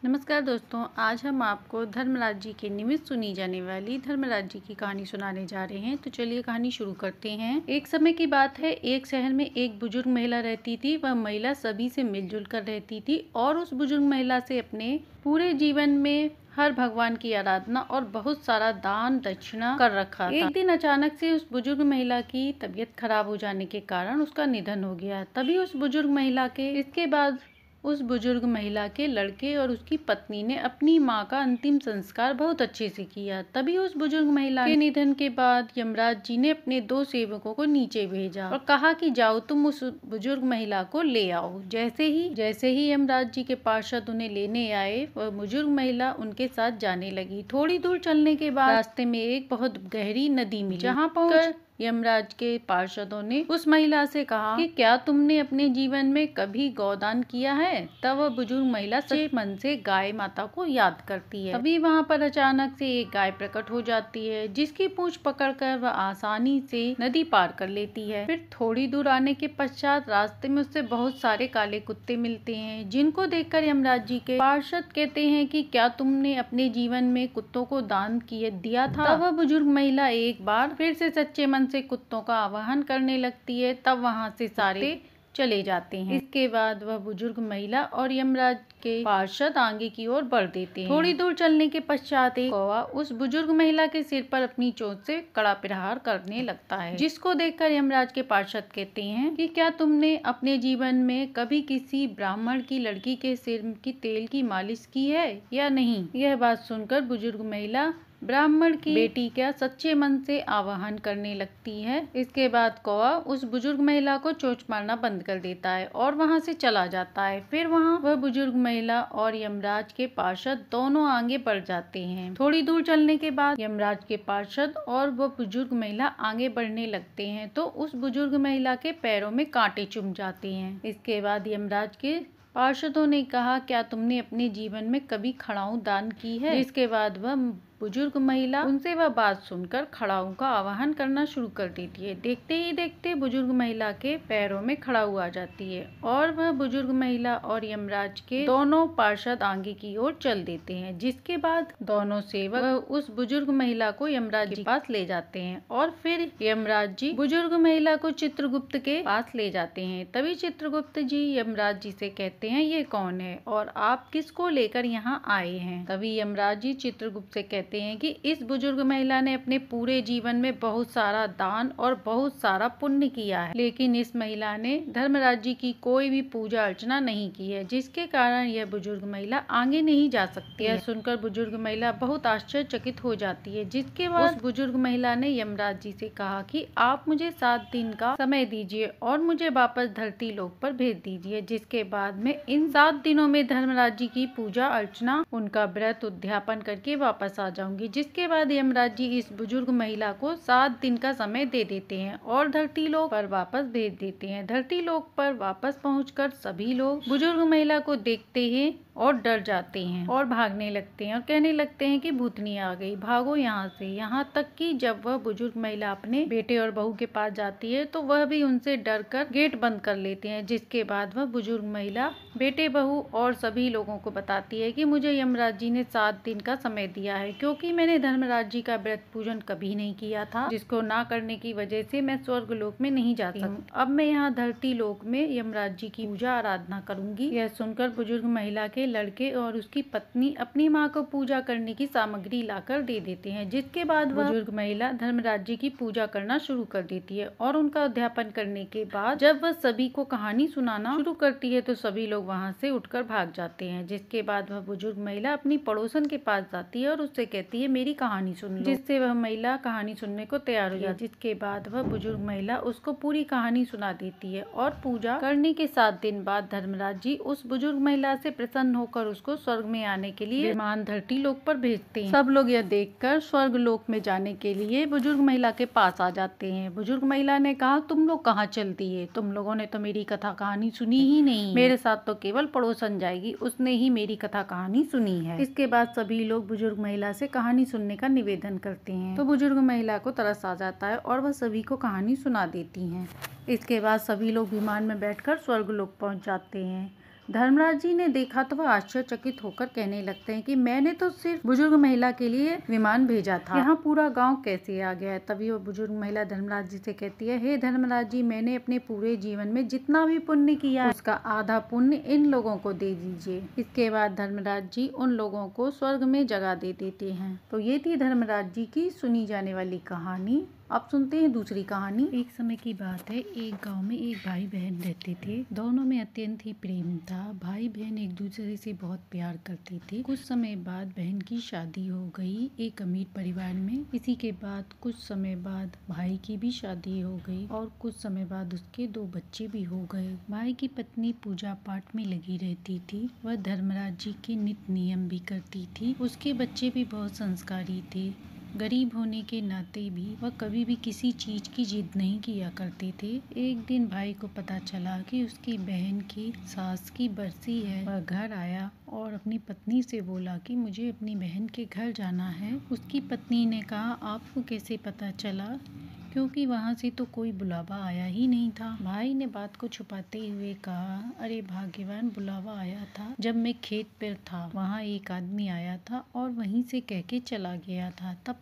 नमस्कार दोस्तों, आज हम आपको धर्मराज जी के निमित्त सुनी जाने वाली धर्मराज जी की कहानी सुनाने जा रहे हैं। तो चलिए कहानी शुरू करते हैं। एक समय की बात है, एक शहर में एक बुजुर्ग महिला रहती थी। वह महिला सभी से मिलजुल कर रहती थी और उस बुजुर्ग महिला से अपने पूरे जीवन में हर भगवान की आराधना और बहुत सारा दान दक्षिणा कर रखा था। एक दिन अचानक से उस बुजुर्ग महिला की तबीयत खराब हो जाने के कारण उसका निधन हो गया। तभी उस बुजुर्ग महिला के इसके बाद उस बुजुर्ग महिला के लड़के और उसकी पत्नी ने अपनी माँ का अंतिम संस्कार बहुत अच्छे से किया। तभी उस बुजुर्ग महिला के निधन के बाद यमराज जी ने अपने 2 सेवकों को नीचे भेजा और कहा कि जाओ तुम उस बुजुर्ग महिला को ले आओ। जैसे ही यमराज जी के पार्षद उन्हें लेने आए, वह बुजुर्ग महिला उनके साथ जाने लगी। थोड़ी दूर चलने के बाद रास्ते में एक बहुत गहरी नदी मिली, जहाँ पहुंचकर यमराज के पार्षदों ने उस महिला से कहा कि क्या तुमने अपने जीवन में कभी गौदान किया है? तब वह बुजुर्ग महिला सच्चे मन से गाय माता को याद करती है। तभी वहाँ पर अचानक से एक गाय प्रकट हो जाती है, जिसकी पूंछ पकड़कर वह आसानी से नदी पार कर लेती है। फिर थोड़ी दूर आने के पश्चात रास्ते में उससे बहुत सारे काले कुत्ते मिलते हैं, जिनको देखकर यमराज जी के पार्षद कहते हैं कि क्या तुमने अपने जीवन में कुत्तों को दान दिया था? तब वह बुजुर्ग महिला एक बार फिर से सच्चे मन से कुत्तों का आवाहन करने लगती है। तब वहां से सारे चले जाते हैं। इसके बाद वह बुजुर्ग महिला और यमराज के पार्षद आगे की ओर बढ़ देते हैं। थोड़ी दूर चलने के पश्चात एक कौवा उस बुजुर्ग महिला के सिर पर अपनी चोंच से कड़ा प्रहार करने लगता है, जिसको देखकर यमराज के पार्षद कहते हैं कि क्या तुमने अपने जीवन में कभी किसी ब्राह्मण की लड़की के सिर की तेल की मालिश की है या नहीं? यह बात सुनकर बुजुर्ग महिला ब्राह्मण की बेटी का सच्चे मन से आवाहन करने लगती है। इसके बाद कौवा उस बुजुर्ग महिला को चोंच मारना बंद कर देता है और वहां से चला जाता है। फिर वहां वह बुजुर्ग महिला और यमराज के पार्षद दोनों आगे बढ़ जाते हैं। थोड़ी दूर चलने के बाद यमराज के पार्षद और वह बुजुर्ग महिला आगे बढ़ने लगते हैं तो उस बुजुर्ग महिला के पैरों में कांटे चुभ जाते हैं। इसके बाद यमराज के पार्षदों ने कहा, क्या तुमने अपने जीवन में कभी खड़ाऊ दान की है? जिसके बाद वह बुजुर्ग महिला उनसे वह बात सुनकर खड़ाऊ का आवाहन करना शुरू कर देती है। देखते ही देखते बुजुर्ग महिला के पैरों में खड़ाऊ आ जाती है और वह बुजुर्ग महिला और यमराज के दोनों पार्षद आगे की ओर चल देते हैं। जिसके बाद दोनों सेवक उस बुजुर्ग महिला को यमराज जी के पास ले जाते हैं और फिर यमराज जी बुजुर्ग महिला को चित्रगुप्त के पास ले जाते हैं। तभी चित्रगुप्त जी यमराज जी से कहते हैं, ये कौन है और आप किसको लेकर यहाँ आए हैं? तभी यमराज जी चित्रगुप्त से कहते हैं कि इस बुजुर्ग महिला ने अपने पूरे जीवन में बहुत सारा दान और बहुत सारा पुण्य किया है, लेकिन इस महिला ने धर्मराज जी की कोई भी पूजा अर्चना नहीं की है, जिसके कारण यह बुजुर्ग महिला आगे नहीं जा सकती। यह सुनकर बुजुर्ग महिला बहुत आश्चर्यचकित हो जाती है। जिसके बाद उस बुजुर्ग महिला ने यमराज जी से कहा कि आप मुझे 7 दिन का समय दीजिए और मुझे वापस धरती लोक पर भेज दीजिए, जिसके बाद में इन 7 दिनों में धर्मराज जी की पूजा अर्चना, उनका व्रत उद्यापन करके वापस आ जाऊंगी। जिसके बाद यमराज जी इस बुजुर्ग महिला को 7 दिन का समय दे देते हैं और धरती लोक पर वापस भेज देते हैं। धरती लोक पर वापस पहुंचकर सभी लोग बुजुर्ग महिला को देखते हैं और डर जाते हैं और भागने लगते हैं और कहने लगते हैं कि भूतनी आ गई, भागो यहाँ से। यहाँ तक कि जब वह बुजुर्ग महिला अपने बेटे और बहू के पास जाती है तो वह भी उनसे डरकर गेट बंद कर लेते हैं। जिसके बाद वह बुजुर्ग महिला बेटे, बहू और सभी लोगों को बताती है कि मुझे यमराज जी ने 7 दिन का समय दिया है, क्योंकि मैंने धर्मराज जी का व्रत पूजन कभी नहीं किया था, जिसको ना करने की वजह से मैं स्वर्ग लोक में नहीं जा सकती। अब मैं यहाँ धरती लोक में यमराज जी की पूजा आराधना करूंगी। यह सुनकर बुजुर्ग महिला के लड़के और उसकी पत्नी अपनी माँ को पूजा करने की सामग्री लाकर दे देते हैं। जिसके बाद वह बुजुर्ग महिला धर्मराज जी की पूजा करना शुरू कर देती है और उनका अध्यापन करने के बाद जब वह सभी को कहानी सुनाना शुरू करती है तो सभी लोग वहाँ से उठकर भाग जाते हैं। जिसके बाद वह बुजुर्ग महिला अपनी पड़ोसन के पास जाती है और उससे कहती है, मेरी कहानी सुन लो। जिससे वह महिला कहानी सुनने को तैयार हो जाती है। जिसके बाद वह बुजुर्ग महिला उसको पूरी कहानी सुना देती है और पूजा करने के 7 दिन बाद धर्मराज जी उस बुजुर्ग महिला से प्रसन्न होकर उसको स्वर्ग में आने के लिए विमान धरती लोक पर भेजते हैं। सब लोग यह देखकर स्वर्ग लोक में जाने के लिए बुजुर्ग महिला के पास आ जाते हैं। बुजुर्ग महिला ने कहा, तुम लोग कहाँ चल दिए? तुम लोगों ने तो मेरी कथा कहानी सुनी ही नहीं। मेरे साथ तो केवल पड़ोसन जाएगी, उसने ही मेरी कथा कहानी सुनी है। इसके बाद सभी लोग बुजुर्ग महिला से कहानी सुनने का निवेदन करते हैं तो बुजुर्ग महिला को तरस आ जाता है और वह सभी को कहानी सुना देती हैं। इसके बाद सभी लोग विमान में बैठकर स्वर्ग लोक पहुंच जाते हैं। धर्मराज जी ने देखा तो वह आश्चर्यचकित होकर कहने लगते हैं कि मैंने तो सिर्फ बुजुर्ग महिला के लिए विमान भेजा था, यहाँ पूरा गांव कैसे आ गया। तभी वो बुजुर्ग महिला धर्मराज जी से कहती है, हे धर्मराज जी, मैंने अपने पूरे जीवन में जितना भी पुण्य किया उसका आधा पुण्य इन लोगों को दे दीजिए। इसके बाद धर्मराज जी उन लोगों को स्वर्ग में जगह दे देते हैं। तो ये थी धर्मराज जी की सुनी जाने वाली कहानी। अब सुनते हैं दूसरी कहानी। एक समय की बात है, एक गांव में एक भाई बहन रहते थे। दोनों में अत्यंत ही प्रेम था। भाई बहन एक दूसरे से बहुत प्यार करते थे। कुछ समय बाद बहन की शादी हो गई एक अमीर परिवार में। इसी के बाद कुछ समय बाद भाई की भी शादी हो गई और कुछ समय बाद उसके 2 बच्चे भी हो गए। भाई की पत्नी पूजा पाठ में लगी रहती थी। वह धर्मराज जी के नित्य नियम भी करती थी। उसके बच्चे भी बहुत संस्कारी थे। गरीब होने के नाते भी वह कभी भी किसी चीज की जिद नहीं किया करते थे। एक दिन भाई को पता चला कि उसकी बहन की सास की बरसी है। वह घर आया और अपनी पत्नी से बोला कि मुझे अपनी बहन के घर जाना है। उसकी पत्नी ने कहा, आपको कैसे पता चला, क्योंकि वहाँ से तो कोई बुलावा आया ही नहीं था। भाई ने बात को छुपाते हुए कहा, अरे भाग्यवान, बुलावा आया था जब मैं खेत पर था। वहाँ एक आदमी आया था और वहीं से कह के चला गया था। तब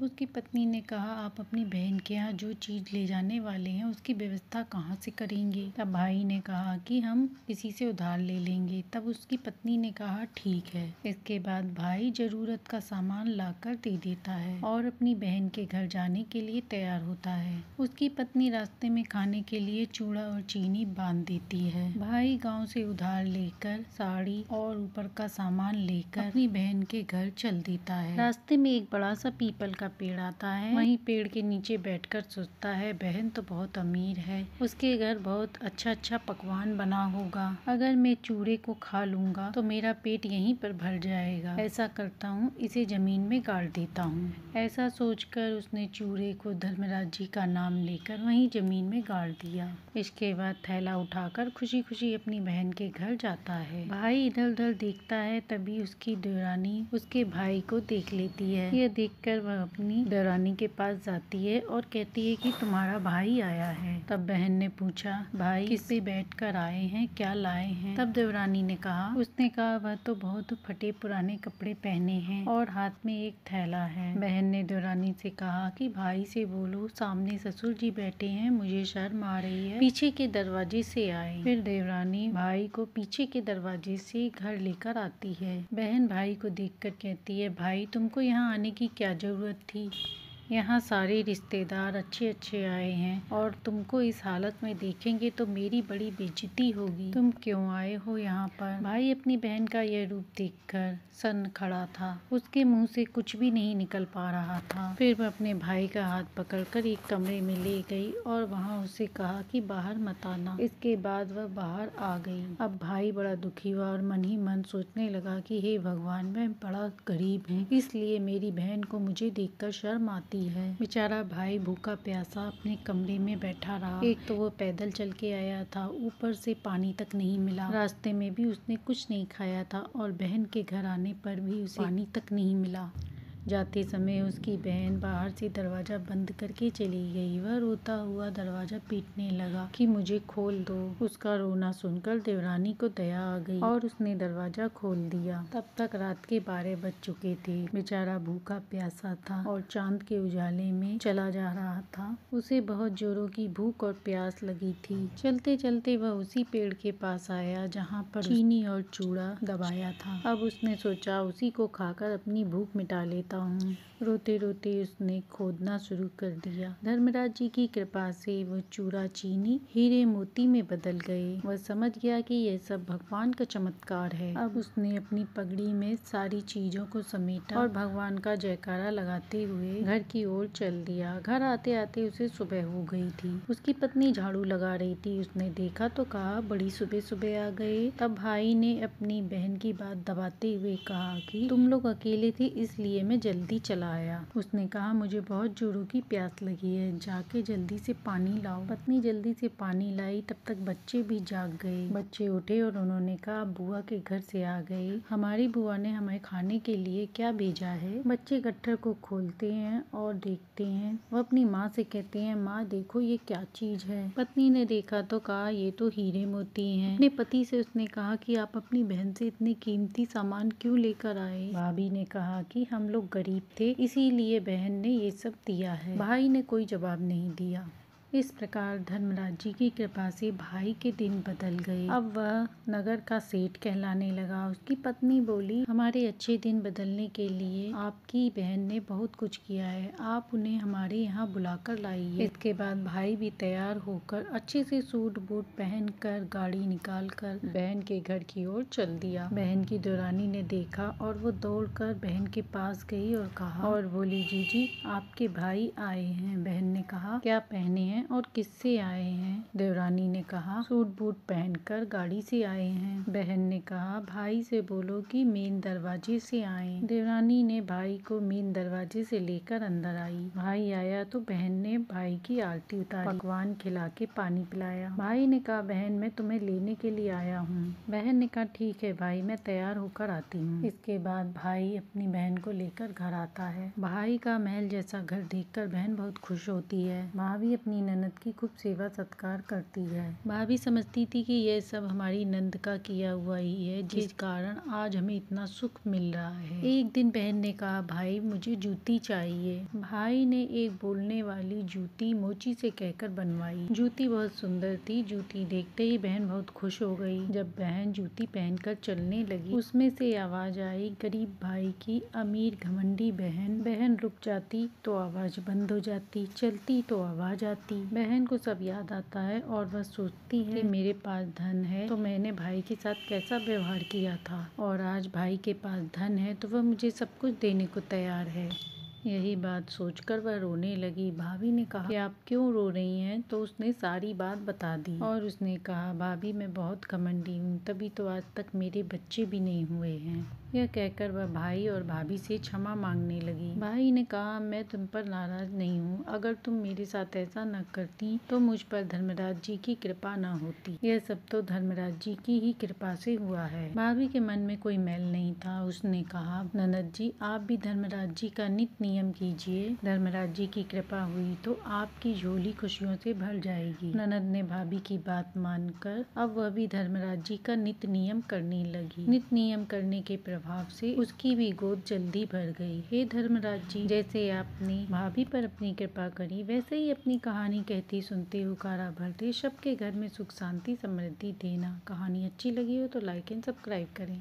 उसकी पत्नी ने कहा, आप अपनी बहन के यहाँ जो चीज ले जाने वाले हैं उसकी व्यवस्था कहाँ से करेंगे। तब भाई ने कहा कि हम किसी से उधार ले लेंगे। तब उसकी पत्नी ने कहा, ठीक है। इसके बाद भाई जरूरत का सामान लाकर दे देता है और अपनी बहन के घर जाने के लिए तैयार होता है। उसकी पत्नी रास्ते में खाने के लिए चूड़ा और चीनी बांध देती है। भाई गांव से उधार लेकर साड़ी और ऊपर का सामान लेकर अपनी बहन के घर चल देता है। रास्ते में एक बड़ा सा पीपल का पेड़ आता है। वहीं पेड़ के नीचे बैठकर सोचता है, बहन तो बहुत अमीर है, उसके घर बहुत अच्छा अच्छा पकवान बना होगा। अगर मैं चूड़े को खा लूंगा तो मेरा पेट यहीं पर भर जाएगा। ऐसा करता हूँ, इसे जमीन में गाड़ देता हूँ। ऐसा सोचकर उसने चूड़े को धर्मराज जी का नाम लेकर वहीं जमीन में गाड़ दिया। इसके बाद थैला उठाकर खुशी खुशी अपनी बहन के घर जाता है। भाई इधर उधर देखता है, तभी उसकी देवरानी उसके भाई को देख लेती है। यह देखकर वह अपनी देवरानी के पास जाती है और कहती है कि तुम्हारा भाई आया है। तब बहन ने पूछा, भाई किस पे बैठ कर आए हैं, क्या लाए हैं। तब देवरानी ने कहा, उसने कहा, वह तो बहुत फटे पुराने कपड़े पहने हैं और हाथ में एक थैला है। बहन ने देवरानी से कहा कि भाई से बोलो सामने ससुर जी बैठे हैं, मुझे शर्म आ रही है, पीछे के दरवाजे से आए। फिर देवरानी भाई को पीछे के दरवाजे से घर लेकर आती है। बहन भाई को देखकर कहती है, भाई तुमको यहाँ आने की क्या जरूरत थी, यहाँ सारे रिश्तेदार अच्छे अच्छे आए हैं और तुमको इस हालत में देखेंगे तो मेरी बड़ी बेइज्जती होगी। तुम क्यों आए हो यहाँ पर। भाई अपनी बहन का यह रूप देखकर सन्न खड़ा था। उसके मुंह से कुछ भी नहीं निकल पा रहा था। फिर वह अपने भाई का हाथ पकड़कर एक कमरे में ले गई और वहाँ उसे कहा कि बाहर मत आना। इसके बाद वह बाहर आ गई। अब भाई बड़ा दुखी हुआ और मन ही मन सोचने लगा कि हे भगवान, मैं बड़ा गरीब हूँ, इसलिए मेरी बहन को मुझे देखकर शर्म आती है। बेचारा भाई भूखा प्यासा अपने कमरे में बैठा रहा। एक तो वो पैदल चल के आया था, ऊपर से पानी तक नहीं मिला। रास्ते में भी उसने कुछ नहीं खाया था और बहन के घर आने पर भी उसे पानी तक नहीं मिला। जाते समय उसकी बहन बाहर से दरवाजा बंद करके चली गई। वह रोता हुआ दरवाजा पीटने लगा कि मुझे खोल दो। उसका रोना सुनकर देवरानी को दया आ गई और उसने दरवाजा खोल दिया। तब तक रात के 12 बज चुके थे। बेचारा भूखा प्यासा था और चांद के उजाले में चला जा रहा था। उसे बहुत जोरों की भूख और प्यास लगी थी। चलते चलते वह उसी पेड़ के पास आया जहाँ पर चीनी और चूड़ा दबाया था। अब उसने सोचा उसी को खाकर अपनी भूख मिटा लेता हूँ। रोते रोते उसने खोदना शुरू कर दिया। धर्मराज जी की कृपा से वो चूड़ा चीनी हीरे मोती में बदल गए। वह समझ गया कि यह सब भगवान का चमत्कार है। अब उसने अपनी पगड़ी में सारी चीजों को समेटा और भगवान का जयकारा लगाते हुए घर की ओर चल दिया। घर आते आते उसे सुबह हो गई थी। उसकी पत्नी झाड़ू लगा रही थी। उसने देखा तो कहा, बड़ी सुबह सुबह आ गए। तब भाई ने अपनी बहन की बात दबाते हुए कहा कि तुम लोग अकेले थे इसलिए मैं जल्दी चला आया। उसने कहा मुझे बहुत जोरों की प्यास लगी है, जाके जल्दी से पानी लाओ। पत्नी जल्दी से पानी लाई, तब तक बच्चे भी जाग गए। बच्चे उठे और उन्होंने कहा बुआ के घर से आ गए, हमारी बुआ ने हमें खाने के लिए क्या भेजा है। बच्चे गट्ठर को खोलते हैं और देखते हैं। वो अपनी माँ से कहते हैं माँ देखो ये क्या चीज है। पत्नी ने देखा तो कहा ये तो हीरे मोती हैं। अपने पति से उसने कहा कि आप अपनी बहन से इतने कीमती सामान क्यों लेकर आए। भाभी ने कहा कि हम लोग गरीब थे इसीलिए बहन ने ये सब दिया है। भाई ने कोई जवाब नहीं दिया। इस प्रकार धर्मराज जी की कृपा से भाई के दिन बदल गए। अब वह नगर का सेठ कहलाने लगा। उसकी पत्नी बोली हमारे अच्छे दिन बदलने के लिए आपकी बहन ने बहुत कुछ किया है, आप उन्हें हमारे यहाँ बुलाकर लाइए। इसके बाद भाई भी तैयार होकर अच्छे से सूट बूट पहन कर गाड़ी निकाल कर बहन के घर की ओर चल दिया। बहन की देवरानी ने देखा और वो दौड़कर बहन के पास गई और कहा और बोली जीजी आपके भाई आए हैं। बहन ने कहा क्या पहने हैं और किससे आए हैं। देवरानी ने कहा सूट बूट पहनकर गाड़ी से आए हैं। बहन ने कहा भाई से बोलो कि मेन दरवाजे से आए। देवरानी ने भाई को मेन दरवाजे से लेकर अंदर आई। भाई आया तो बहन ने भाई की आरती उतारी, पकवान खिला के पानी पिलाया। भाई ने कहा बहन मैं तुम्हें लेने के लिए आया हूँ। बहन ने कहा ठीक है भाई मैं तैयार होकर आती हूँ। इसके बाद भाई अपनी बहन को लेकर घर आता है। भाई का महल जैसा घर देखकर बहन बहुत खुश होती है। भाभी अपनी ननद की खूब सेवा सत्कार करती है। भाभी समझती थी कि यह सब हमारी नंद का किया हुआ ही है, जिस कारण आज हमें इतना सुख मिल रहा है। एक दिन बहन ने कहा भाई मुझे जूती चाहिए। भाई ने एक बोलने वाली जूती मोची से कहकर बनवाई। जूती बहुत सुंदर थी। जूती देखते ही बहन बहुत खुश हो गई। जब बहन जूती पहनकर चलने लगी उसमें से आवाज आई गरीब भाई की अमीर घमंडी बहन। बहन रुक जाती तो आवाज बंद हो जाती, चलती तो आवाज आती। बहन को सब याद आता है और वह सोचती है कि मेरे पास धन है तो मैंने भाई के साथ कैसा व्यवहार किया था, और आज भाई के पास धन है तो वह मुझे सब कुछ देने को तैयार है। यही बात सोचकर वह रोने लगी। भाभी ने कहा कि आप क्यों रो रही हैं, तो उसने सारी बात बता दी और उसने कहा भाभी मैं बहुत घमंडी हूँ, तभी तो आज तक मेरे बच्चे भी नहीं हुए हैं। यह कहकर वह भाई और भाभी से क्षमा मांगने लगी। भाई ने कहा मैं तुम पर नाराज नहीं हूँ, अगर तुम मेरे साथ ऐसा न करती तो मुझ पर धर्मराज जी की कृपा न होती। यह सब तो धर्मराज जी की ही कृपा से हुआ है। भाभी के मन में कोई मैल नहीं था। उसने कहा ननद जी आप भी धर्मराज जी का नित्य नियम कीजिए, धर्मराज जी की कृपा हुई तो आपकी झोली खुशियों से भर जाएगी। ननद ने भाभी की बात मानकर अब वह भी धर्मराज जी का नित्य नियम करने लगी। नित्य नियम करने के प्रभाव से उसकी भी गोद जल्दी भर गई। हे धर्मराज जी, जैसे आपने भाभी पर अपनी कृपा करी वैसे ही अपनी कहानी कहती सुनते हुकारा भरते सबके घर में सुख शांति समृद्धि देना। कहानी अच्छी लगी हो तो लाइक एंड सब्सक्राइब करें।